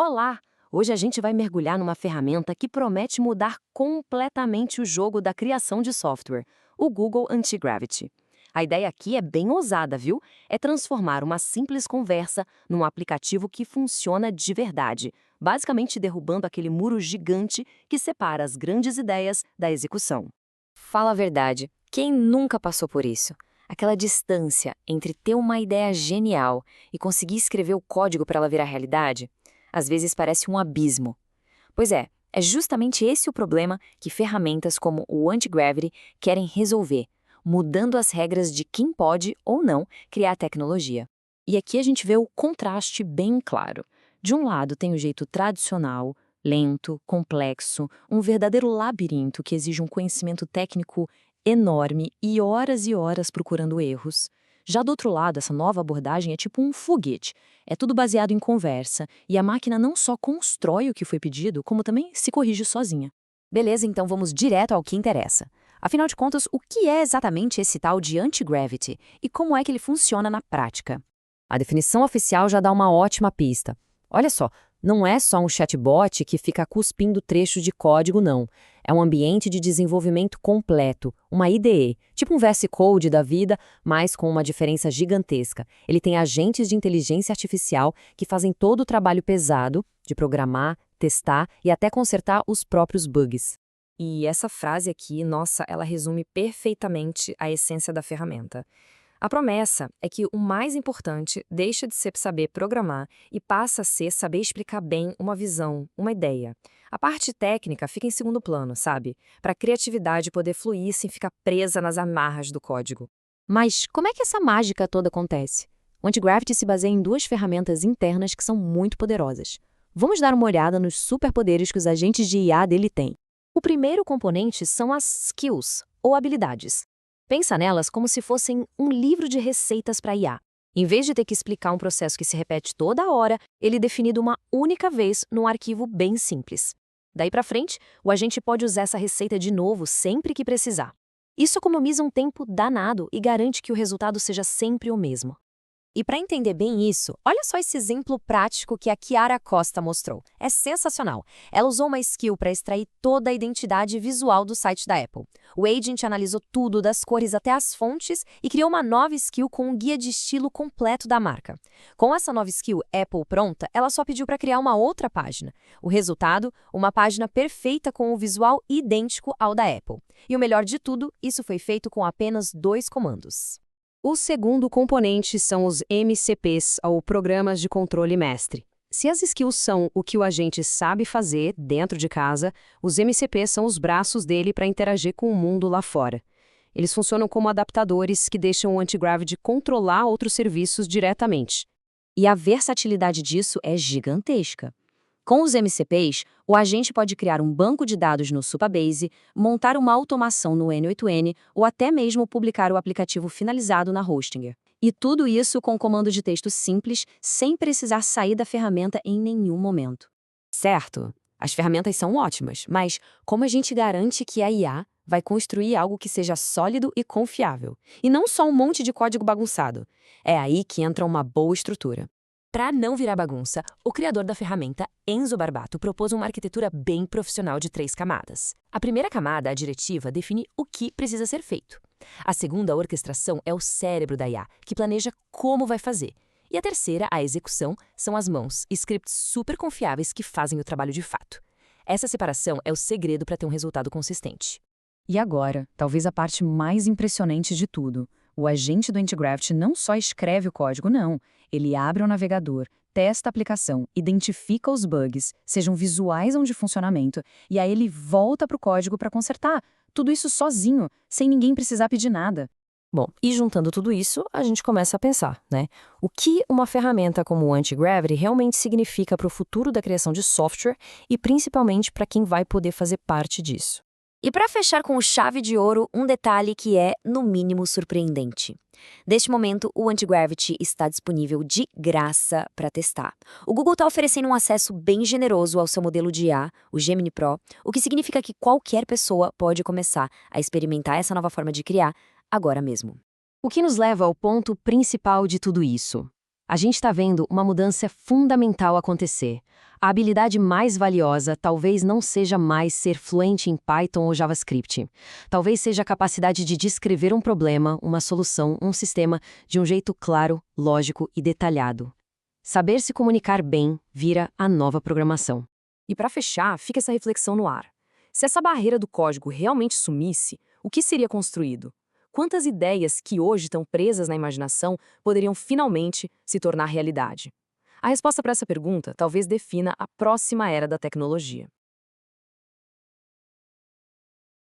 Olá! Hoje a gente vai mergulhar numa ferramenta que promete mudar completamente o jogo da criação de software, o Google Antigravity. A ideia aqui é bem ousada, viu? É transformar uma simples conversa num aplicativo que funciona de verdade, basicamente derrubando aquele muro gigante que separa as grandes ideias da execução. Fala a verdade, quem nunca passou por isso? Aquela distância entre ter uma ideia genial e conseguir escrever o código para ela virar realidade? Às vezes parece um abismo. Pois é justamente esse o problema que ferramentas como o Antigravity querem resolver, mudando as regras de quem pode ou não criar tecnologia. E aqui a gente vê o contraste bem claro. De um lado tem o jeito tradicional, lento, complexo, um verdadeiro labirinto que exige um conhecimento técnico enorme e horas procurando erros. Já do outro lado, essa nova abordagem é tipo um foguete. É tudo baseado em conversa, e a máquina não só constrói o que foi pedido, como também se corrige sozinha. Beleza, então vamos direto ao que interessa. Afinal de contas, o que é exatamente esse tal de anti-gravity e como é que ele funciona na prática? A definição oficial já dá uma ótima pista. Olha só, não é só um chatbot que fica cuspindo trechos de código, não. É um ambiente de desenvolvimento completo, uma IDE, tipo um VS Code da vida, mas com uma diferença gigantesca. Ele tem agentes de inteligência artificial que fazem todo o trabalho pesado de programar, testar e até consertar os próprios bugs. E essa frase aqui, nossa, ela resume perfeitamente a essência da ferramenta. A promessa é que o mais importante deixa de ser saber programar e passa a ser saber explicar bem uma visão, uma ideia. A parte técnica fica em segundo plano, sabe? Para a criatividade poder fluir sem ficar presa nas amarras do código. Mas como é que essa mágica toda acontece? O Antigravity se baseia em duas ferramentas internas que são muito poderosas. Vamos dar uma olhada nos superpoderes que os agentes de IA dele têm. O primeiro componente são as skills, ou habilidades. Pensa nelas como se fossem um livro de receitas para IA. Em vez de ter que explicar um processo que se repete toda hora, ele é definido uma única vez num arquivo bem simples. Daí para frente, o agente pode usar essa receita de novo sempre que precisar. Isso economiza um tempo danado e garante que o resultado seja sempre o mesmo. E para entender bem isso, olha só esse exemplo prático que a Chiara Costa mostrou. É sensacional. Ela usou uma skill para extrair toda a identidade visual do site da Apple. O agent analisou tudo, das cores até as fontes, e criou uma nova skill com um guia de estilo completo da marca. Com essa nova skill Apple pronta, ela só pediu para criar uma outra página. O resultado, uma página perfeita com um visual idêntico ao da Apple. E o melhor de tudo, isso foi feito com apenas 2 comandos. O segundo componente são os MCPs, ou Programas de Controle Mestre. Se as skills são o que o agente sabe fazer dentro de casa, os MCPs são os braços dele para interagir com o mundo lá fora. Eles funcionam como adaptadores que deixam o Antigravity controlar outros serviços diretamente. E a versatilidade disso é gigantesca. Com os MCPs, o agente pode criar um banco de dados no Supabase, montar uma automação no N8N ou até mesmo publicar o aplicativo finalizado na Hostinger. E tudo isso com comando de texto simples, sem precisar sair da ferramenta em nenhum momento. Certo, as ferramentas são ótimas, mas como a gente garante que a IA vai construir algo que seja sólido e confiável? E não só um monte de código bagunçado. É aí que entra uma boa estrutura. Para não virar bagunça, o criador da ferramenta, Enzo Barbato, propôs uma arquitetura bem profissional de 3 camadas. A primeira camada, a diretiva, define o que precisa ser feito. A segunda, a orquestração, é o cérebro da IA, que planeja como vai fazer. E a terceira, a execução, são as mãos, scripts super confiáveis que fazem o trabalho de fato. Essa separação é o segredo para ter um resultado consistente. E agora, talvez a parte mais impressionante de tudo. O agente do Antigravity não só escreve o código, não. Ele abre o navegador, testa a aplicação, identifica os bugs, sejam visuais ou de funcionamento, e aí ele volta para o código para consertar. Tudo isso sozinho, sem ninguém precisar pedir nada. Bom, e juntando tudo isso, a gente começa a pensar, né? O que uma ferramenta como o Antigravity realmente significa para o futuro da criação de software e principalmente para quem vai poder fazer parte disso. E para fechar com chave de ouro, um detalhe que é, no mínimo, surpreendente. Neste momento, o Antigravity está disponível de graça para testar. O Google está oferecendo um acesso bem generoso ao seu modelo de IA, o Gemini Pro, o que significa que qualquer pessoa pode começar a experimentar essa nova forma de criar agora mesmo. O que nos leva ao ponto principal de tudo isso. A gente está vendo uma mudança fundamental acontecer. A habilidade mais valiosa talvez não seja mais ser fluente em Python ou JavaScript. Talvez seja a capacidade de descrever um problema, uma solução, um sistema de um jeito claro, lógico e detalhado. Saber se comunicar bem vira a nova programação. E para fechar, fica essa reflexão no ar. Se essa barreira do código realmente sumisse, o que seria construído? Quantas ideias que hoje estão presas na imaginação poderiam finalmente se tornar realidade? A resposta para essa pergunta talvez defina a próxima era da tecnologia.